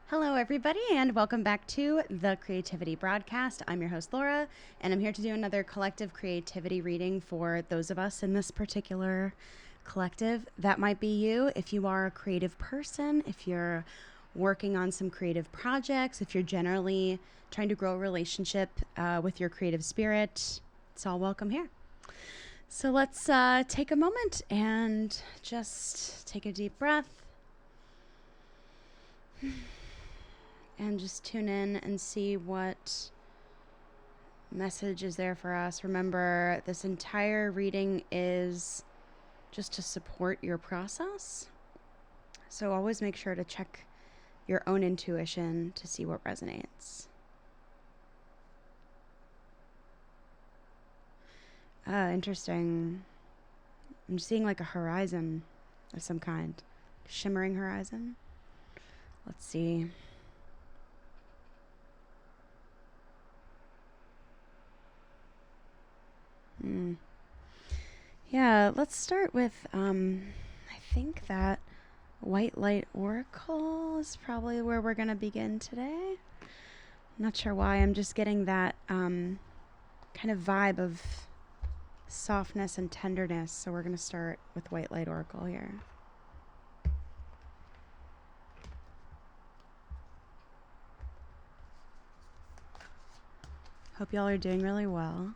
Hello, everybody, and welcome back to the Creativity Broadcast. I'm your host, Laura, and I'm here to do another collective creativity reading for those of us in this particular collective. That might be you if you are a creative person, if you're working on some creative projects, if you're generally trying to grow a relationship with your creative spirit. It's all welcome here. So let's take a moment and just take a deep breath. And just tune in and see what message is there for us. Remember, this entire reading is just to support your process. So always make sure to check your own intuition to see what resonates. Interesting. I'm seeing like a horizon of some kind. Shimmering horizon. Let's see. Yeah, let's start with, I think that White Light Oracle is probably where we're going to begin today. Not sure why, I'm just getting that kind of vibe of softness and tenderness. So we're going to start with White Light Oracle here. Hope y'all are doing really well.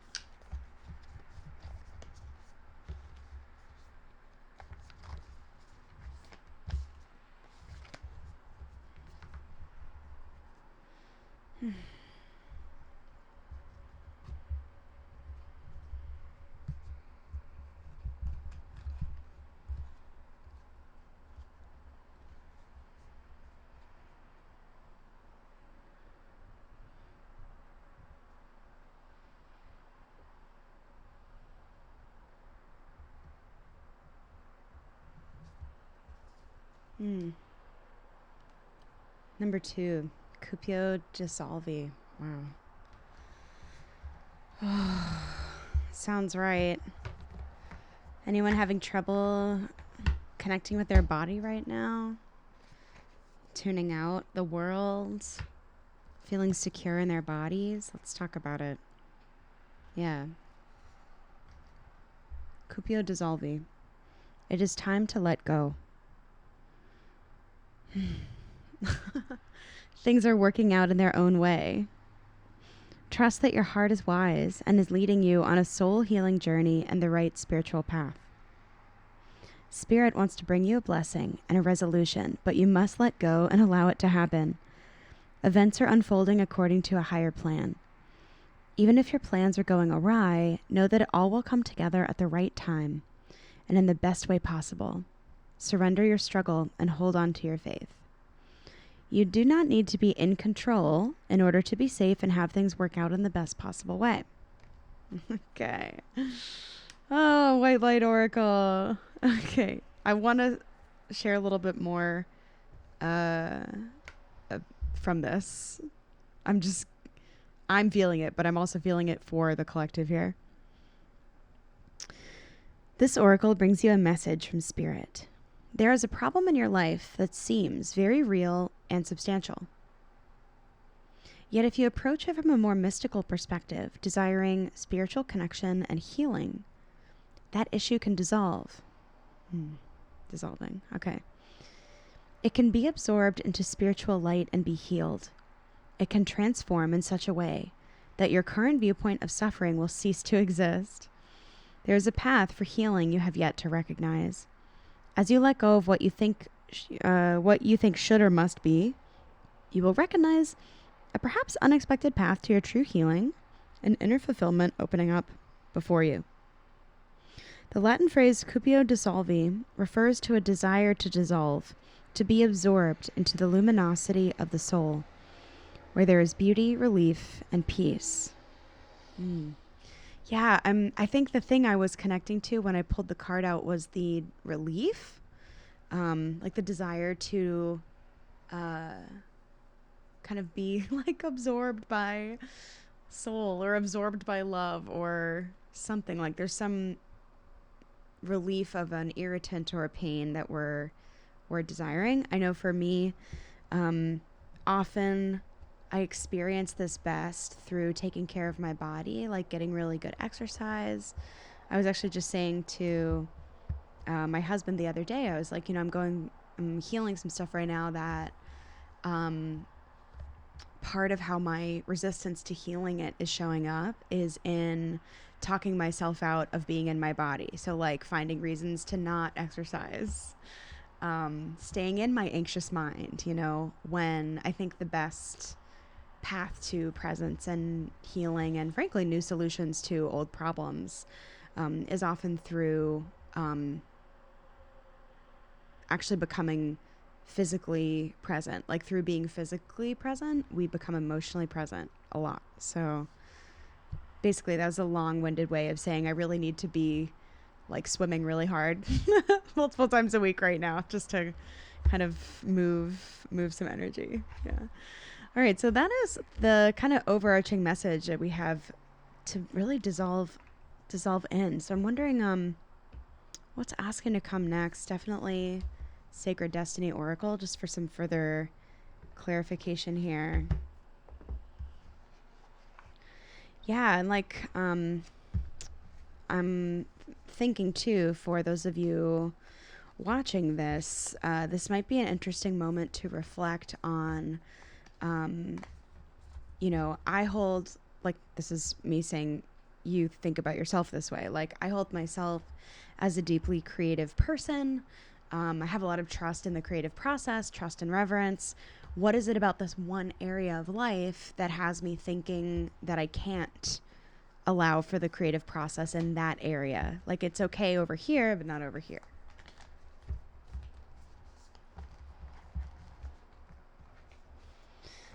Number 2, Cupio Dissolvi. Wow. Sounds right. Anyone having trouble connecting with their body right now? Tuning out the world? Feeling secure in their bodies? Let's talk about it. Yeah. Cupio Dissolvi. It is time to let go. Things are working out in their own way. Trust that your heart is wise and is leading you on a soul healing journey and the right spiritual path. Spirit wants to bring you a blessing and a resolution, but you must let go and allow it to happen. Events are unfolding according to a higher plan. Even if your plans are going awry, know that it all will come together at the right time and in the best way possible. Surrender your struggle and hold on to your faith. You do not need to be in control in order to be safe and have things work out in the best possible way. Okay. Oh, White Light Oracle. Okay. I want to share a little bit more from this. I'm feeling it, but I'm also feeling it for the collective here. This oracle brings you a message from Spirit. There is a problem in your life that seems very real and substantial. Yet if you approach it from a more mystical perspective, desiring spiritual connection and healing, that issue can dissolve. Dissolving. Okay. It can be absorbed into spiritual light and be healed. It can transform in such a way that your current viewpoint of suffering will cease to exist. There is a path for healing you have yet to recognize. As you let go of what you think should or must be, you will recognize a perhaps unexpected path to your true healing and inner fulfillment opening up before you. The Latin phrase Cupio Dissolvi refers to a desire to dissolve, to be absorbed into the luminosity of the soul, where there is beauty, relief, and peace. Yeah, I think the thing I was connecting to when I pulled the card out was the relief, like the desire to kind of be like absorbed by soul or absorbed by love or something. Like there's some relief of an irritant or a pain that we're desiring. I know for me, often I experience this best through taking care of my body, like getting really good exercise. I was actually just saying to my husband the other day, I was like, I'm healing some stuff right now that part of how my resistance to healing it is showing up is in talking myself out of being in my body. So like finding reasons to not exercise, staying in my anxious mind, when I think the best path to presence and healing and frankly new solutions to old problems is often through actually becoming physically present. Like through being physically present, we become emotionally present a lot. So basically that was a long-winded way of saying I really need to be like swimming really hard multiple times a week right now just to kind of move some energy. Yeah. All right, so that is the kind of overarching message that we have to really dissolve in. So I'm wondering what's asking to come next. Definitely Sacred Destiny Oracle, just for some further clarification here. Yeah, and like I'm thinking too, for those of you watching this, this might be an interesting moment to reflect on. I hold, like, this is me saying you think about yourself this way. Like, I hold myself as a deeply creative person. I have a lot of trust in the creative process, trust and reverence. What is it about this one area of life that has me thinking that I can't allow for the creative process in that area? Like, it's okay over here, but not over here.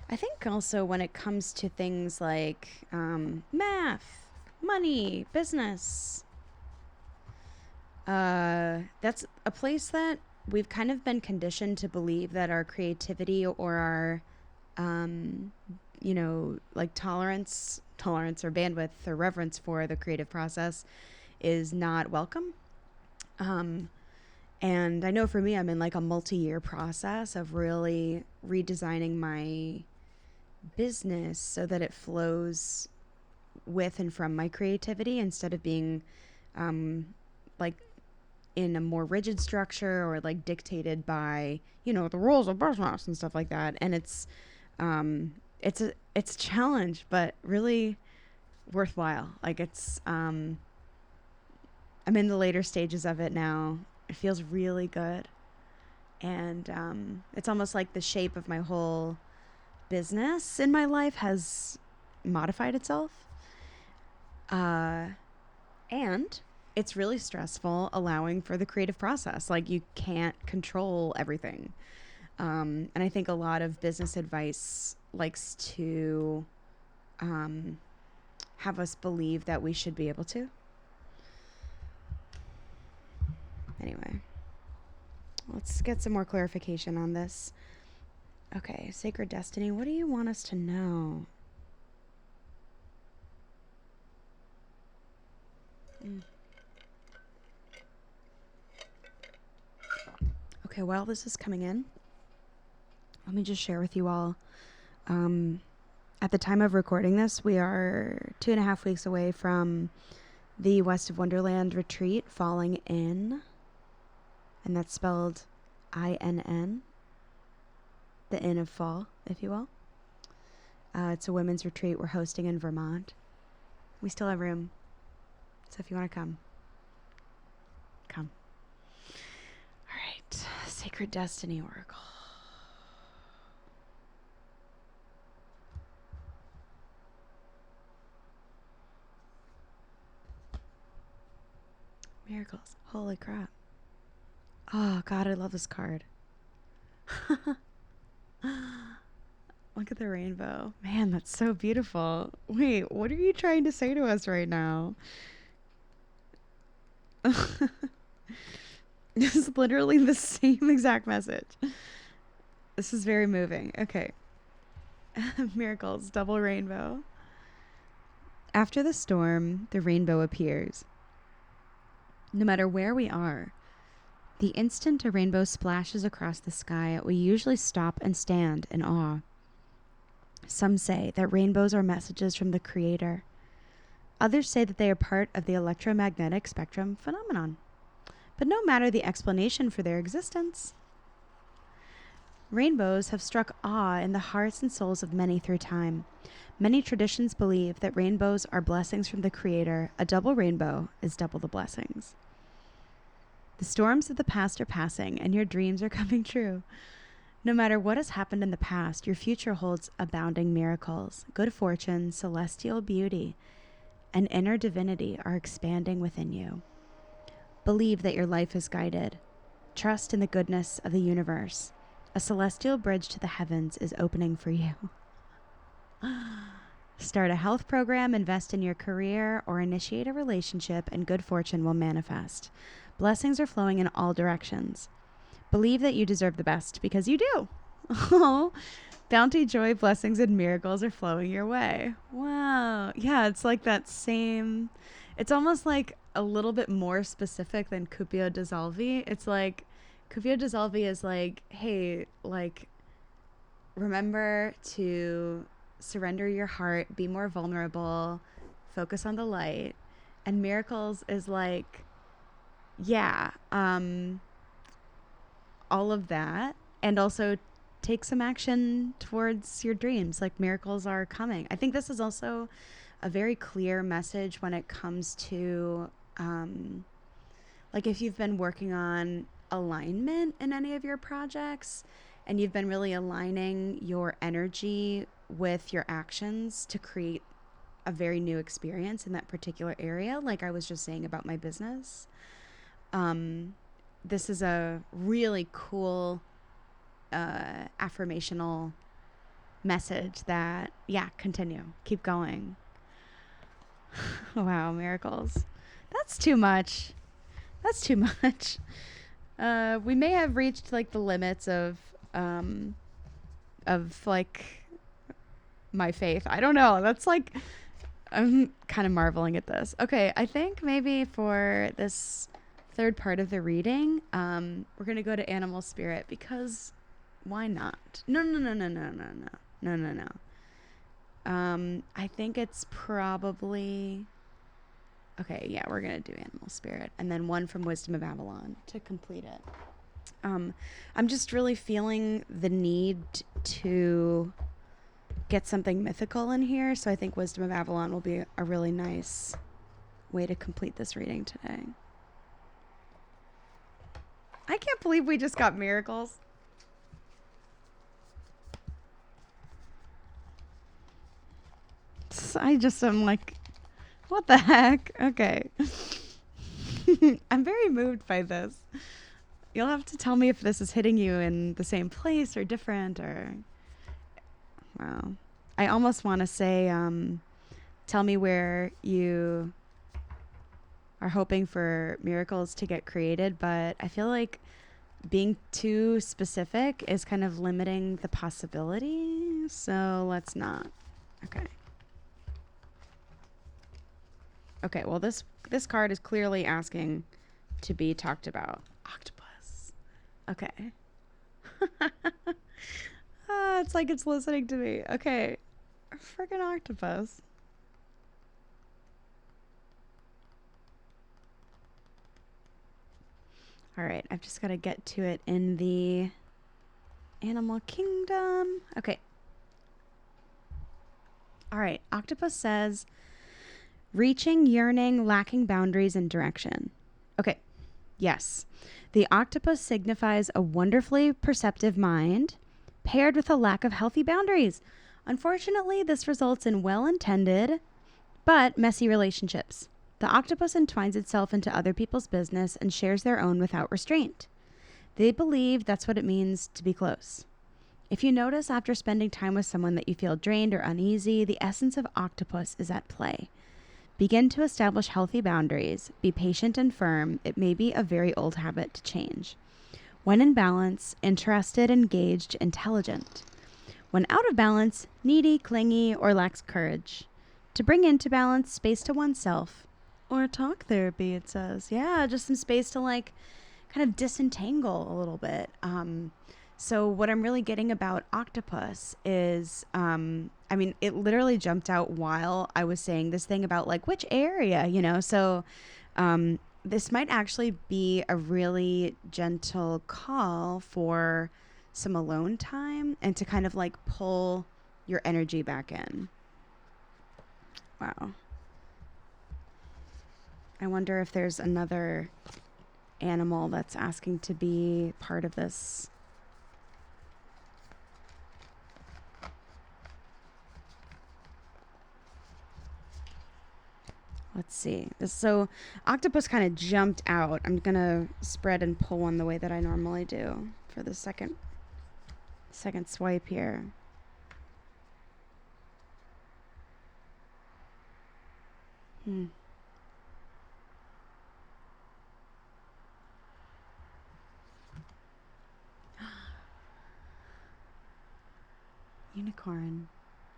I think also when it comes to things like math, money, business, that's a place that we've kind of been conditioned to believe that our creativity or our, like tolerance or bandwidth or reverence for the creative process is not welcome. And I know for me, I'm in like a multi-year process of really redesigning my business so that it flows with and from my creativity instead of being like in a more rigid structure or like dictated by the rules of business and stuff like that. And it's a challenge, but really worthwhile. Like I'm in the later stages of it now. It feels really good, and it's almost like the shape of my whole business in my life has modified itself. And it's really stressful allowing for the creative process. Like you can't control everything. And I think a lot of business advice likes to have us believe that we should be able to. Anyway, let's get some more clarification on this. Okay, Sacred Destiny, what do you want us to know? Okay, while this is coming in, let me just share with you all. At the time of recording this, we are 2.5 weeks away from the West of Wonderland retreat falling in, and that's spelled INN. The Inn of Fall, if you will. It's a women's retreat we're hosting in Vermont. We still have room, so if you want to come, come. All right, Sacred Destiny Oracle. Miracles. Holy crap. Oh, God, I love this card. Look at the rainbow. Man, that's so beautiful. Wait, what are you trying to say to us right now? This is literally the same exact message. This is very moving. Okay. Miracles, double rainbow. After the storm, the rainbow appears. No matter where we are, the instant a rainbow splashes across the sky, we usually stop and stand in awe. Some say that rainbows are messages from the Creator. Others say that they are part of the electromagnetic spectrum phenomenon. But no matter the explanation for their existence, rainbows have struck awe in the hearts and souls of many through time. Many traditions believe that rainbows are blessings from the Creator. A double rainbow is double the blessings. The storms of the past are passing, and your dreams are coming true. No matter what has happened in the past, your future holds abounding miracles. Good fortune, celestial beauty, and inner divinity are expanding within you. Believe that your life is guided. Trust in the goodness of the universe. A celestial bridge to the heavens is opening for you. Start a health program, invest in your career, or initiate a relationship, and good fortune will manifest. Blessings are flowing in all directions. Believe that you deserve the best, because you do. Bounty, joy, blessings, and miracles are flowing your way. Wow. Yeah, it's like that same... It's almost like a little bit more specific than Cupio Dissolvi. It's like, Cupio Dissolvi is like, hey, like, remember to surrender your heart, be more vulnerable, focus on the light. And miracles is like, yeah, all of that. And also take some action towards your dreams. Like, miracles are coming. I think this is also a very clear message when it comes to, like, if you've been working on alignment in any of your projects and you've been really aligning your energy with your actions to create a very new experience in that particular area, like I was just saying about my business, this is a really cool affirmational message that, yeah, continue, keep going. Wow, miracles. That's too much. We may have reached like the limits of like my faith. I don't know. That's like, I'm kind of marveling at this. Okay, I think maybe for this third part of the reading, we're gonna go to animal spirit, because why not? No. I think it's probably... Okay, yeah, we're going to do animal spirit. And then one from Wisdom of Avalon to complete it. I'm just really feeling the need to get something mythical in here. So I think Wisdom of Avalon will be a really nice way to complete this reading today. I can't believe we just got miracles. I just am like, what the heck? Okay. I'm very moved by this. You'll have to tell me if this is hitting you in the same place or different, or... Wow. I almost want to say, tell me where you are hoping for miracles to get created, but I feel like being too specific is kind of limiting the possibility, so let's not. Okay, well, this card is clearly asking to be talked about. Octopus. Okay. It's like it's listening to me. Okay. Freaking octopus. All right, I've just got to get to it in the animal kingdom. Okay. All right, octopus says... Reaching, yearning, lacking boundaries and direction. Okay, yes. The octopus signifies a wonderfully perceptive mind paired with a lack of healthy boundaries. Unfortunately, this results in well-intended but messy relationships. The octopus entwines itself into other people's business and shares their own without restraint. They believe that's what it means to be close. If you notice after spending time with someone that you feel drained or uneasy, the essence of octopus is at play. Begin to establish healthy boundaries. Be patient and firm. It may be a very old habit to change. When in balance, interested, engaged, intelligent. When out of balance, needy, clingy, or lacks courage. To bring into balance, space to oneself. Or talk therapy, it says. Yeah, just some space to like kind of disentangle a little bit. So what I'm really getting about Octopus is, I mean, it literally jumped out while I was saying this thing about like which area, you know. So this might actually be a really gentle call for some alone time and to kind of like pull your energy back in. Wow. I wonder if there's another animal that's asking to be part of this. Let's see. So Octopus kind of jumped out. I'm going to spread and pull one the way that I normally do for the second swipe here. Unicorn.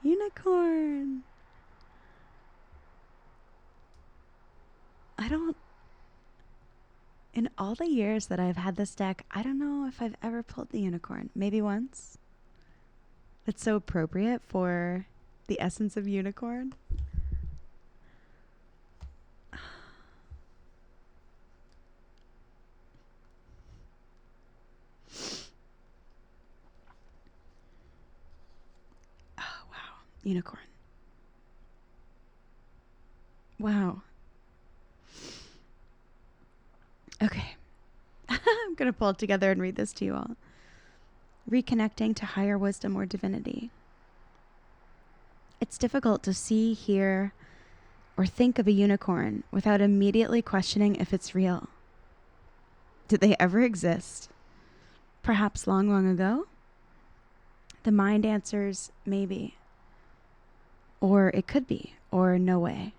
Unicorn. In all the years that I've had this deck, I don't know if I've ever pulled the unicorn. Maybe once. It's so appropriate for the essence of unicorn. Oh, wow. Unicorn. Wow. Okay. I'm going to pull it together and read this to you all. Reconnecting to higher wisdom or divinity. It's difficult to see, hear, or think of a unicorn without immediately questioning if it's real. Did they ever exist? Perhaps long, long ago? The mind answers maybe. Or it could be, or no way.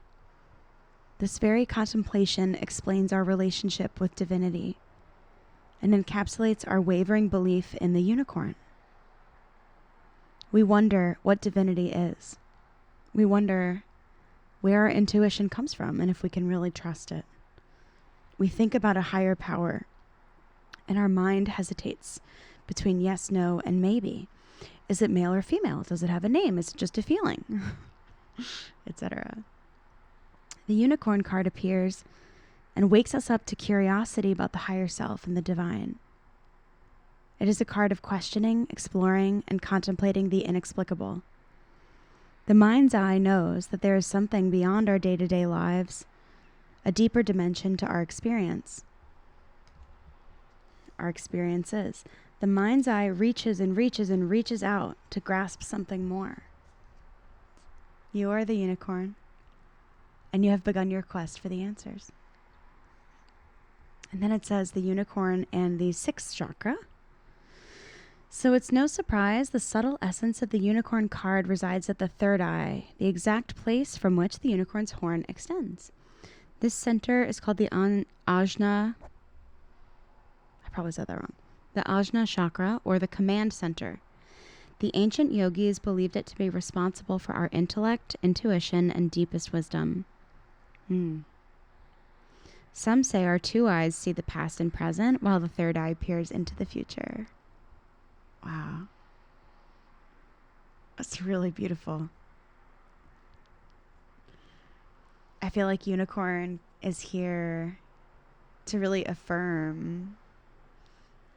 This very contemplation explains our relationship with divinity and encapsulates our wavering belief in the unicorn. We wonder what divinity is. We wonder where our intuition comes from and if we can really trust it. We think about a higher power, and our mind hesitates between yes, no, and maybe. Is it male or female? Does it have a name? Is it just a feeling? Etc. The unicorn card appears and wakes us up to curiosity about the higher self and the divine. It is a card of questioning, exploring, and contemplating the inexplicable. The mind's eye knows that there is something beyond our day-to-day lives, a deeper dimension to our experience. Our experiences. The mind's eye reaches and reaches and reaches out to grasp something more. You are the unicorn, and you have begun your quest for the answers. And then it says the unicorn and the sixth chakra. So it's no surprise the subtle essence of the unicorn card resides at the third eye, the exact place from which the unicorn's horn extends. This center is called the Ajna. I probably said that wrong. The Ajna chakra, or the command center. The ancient yogis believed it to be responsible for our intellect, intuition, and deepest wisdom. Some say our two eyes see the past and present, while the third eye peers into the future. Wow. That's really beautiful. I feel like unicorn is here to really affirm.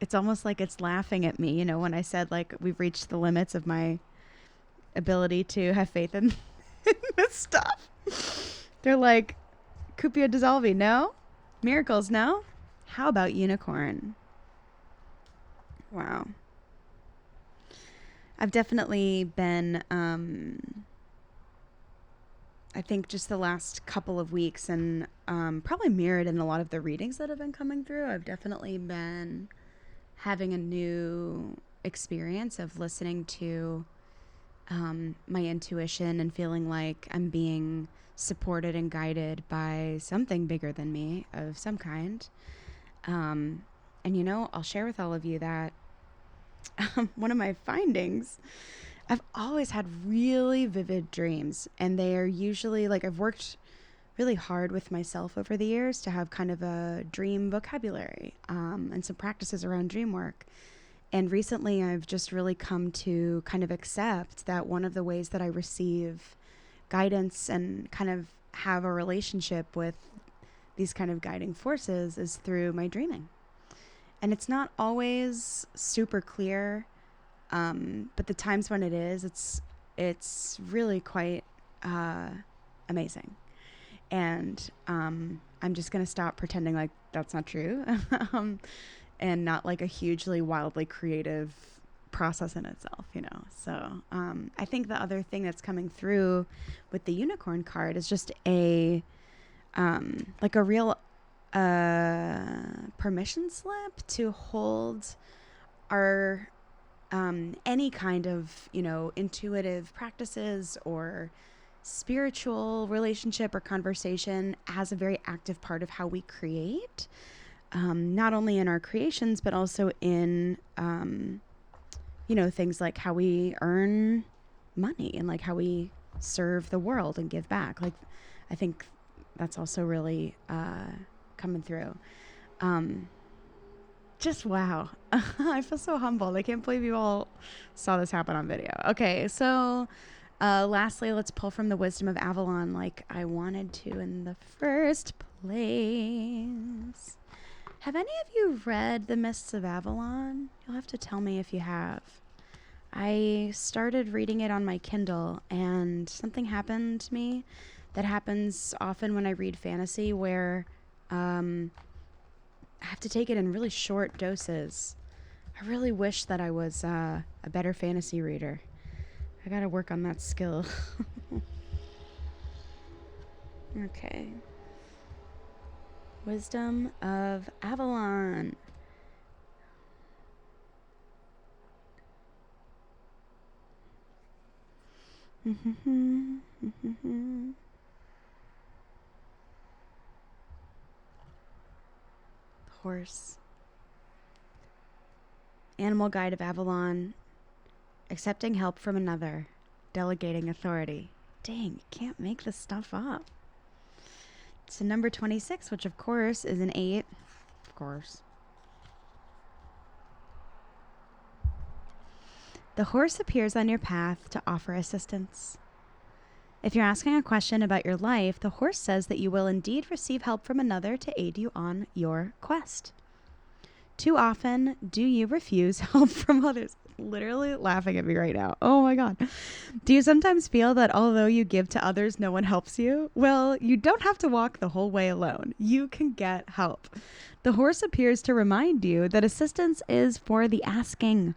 It's almost like it's laughing at me, you know, when I said like we've reached the limits of my ability to have faith in this stuff. They're like, Cupio, Dissolvi, no? Miracles, no? How about unicorn? Wow. I've definitely been, I think just the last couple of weeks, and probably mirrored in a lot of the readings that have been coming through, I've definitely been having a new experience of listening to my intuition and feeling like I'm being supported and guided by something bigger than me of some kind. And, you know, I'll share with all of you that one of my findings, I've always had really vivid dreams, and they are usually like, I've worked really hard with myself over the years to have kind of a dream vocabulary and some practices around dream work. And recently I've just really come to kind of accept that one of the ways that I receive guidance and kind of have a relationship with these kind of guiding forces is through my dreaming. And it's not always super clear, but the times when it is, it's really quite amazing. And I'm just going to stop pretending like that's not true and not like a hugely wildly creative process in itself, you know. So I think the other thing that's coming through with the unicorn card is just a like a real permission slip to hold our any kind of, you know, intuitive practices or spiritual relationship or conversation as a very active part of how we create, not only in our creations, but also in, you know, things like how we earn money and like how we serve the world and give back. Like, I think that's also really coming through. Just wow. I feel so humbled. I can't believe you all saw this happen on video. Okay, so lastly, let's pull from the wisdom of Avalon like I wanted to in the first place. Have any of you read The Mists of Avalon? You'll have to tell me if you have. I started reading it on my Kindle, and something happened to me that happens often when I read fantasy where I have to take it in really short doses. I really wish that I was a better fantasy reader. I gotta work on that skill. Okay. Wisdom of Avalon. Horse. Animal guide of Avalon. Accepting help from another. Delegating authority. Dang, can't make this stuff up. It's a number 26, which of course is an 8. Of course. The horse appears on your path to offer assistance. If you're asking a question about your life, the horse says that you will indeed receive help from another to aid you on your quest. Too often, do you refuse help from others? Literally laughing at me right now. Oh my God. Do you sometimes feel that although you give to others, no one helps you? Well, you don't have to walk the whole way alone. You can get help. The horse appears to remind you that assistance is for the asking.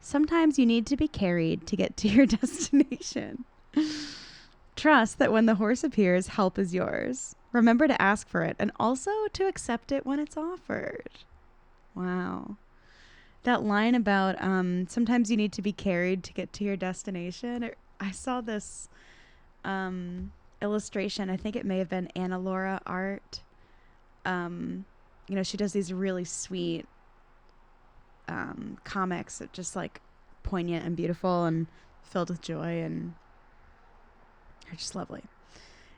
Sometimes you need to be carried to get to your destination. Trust that when the horse appears, help is yours. Remember to ask for it and also to accept it when it's offered. Wow. That line about sometimes you need to be carried to get to your destination. I saw this illustration. I think it may have been Anna Laura art. You know, she does these really sweet comics that just like poignant and beautiful and filled with joy and are just lovely.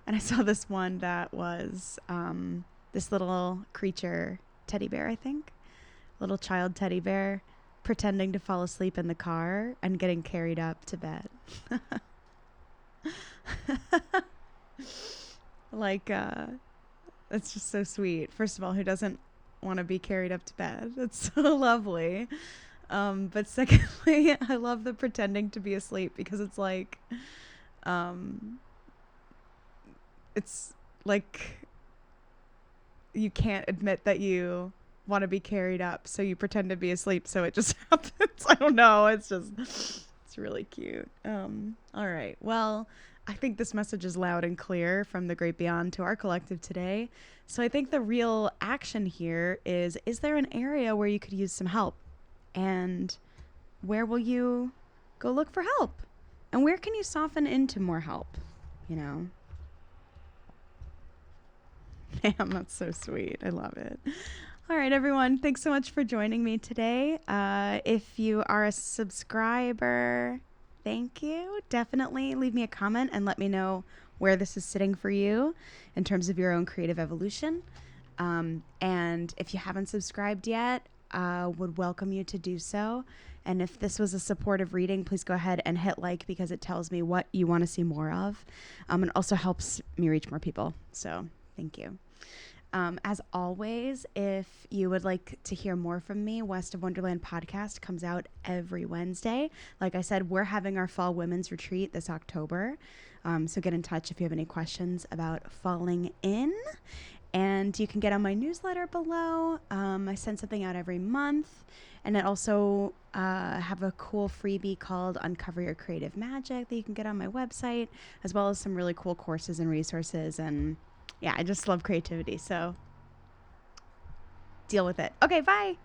And I saw this one that was this little creature, teddy bear, I think. Little child teddy bear pretending to fall asleep in the car and getting carried up to bed. Like, it's just so sweet. First of all, who doesn't want to be carried up to bed? It's so lovely. But secondly, I love the pretending to be asleep because it's like, it's like you can't admit that you want to be carried up, so you pretend to be asleep, so it just happens. I don't know. It's really cute. All right. Well, I think this message is loud and clear from the great beyond to our collective today. So I think the real action here is there an area where you could use some help? And where will you go look for help? And where can you soften into more help? You know? Damn, that's so sweet. I love it. All right, everyone. Thanks so much for joining me today. If you are a subscriber, thank you. Definitely leave me a comment and let me know where this is sitting for you in terms of your own creative evolution. And if you haven't subscribed yet, would welcome you to do so. And if this was a supportive reading, please go ahead and hit like, because it tells me what you want to see more of. And also helps me reach more people. So thank you. As always, if you would like to hear more from me, West of Wonderland podcast comes out every Wednesday. Like I said, we're having our fall women's retreat this October. So get in touch if you have any questions about falling in. And you can get on my newsletter below. I send something out every month. And I also have a cool freebie called Uncover Your Creative Magic that you can get on my website, as well as some really cool courses and resources. And yeah, I just love creativity. So deal with it. Okay, bye.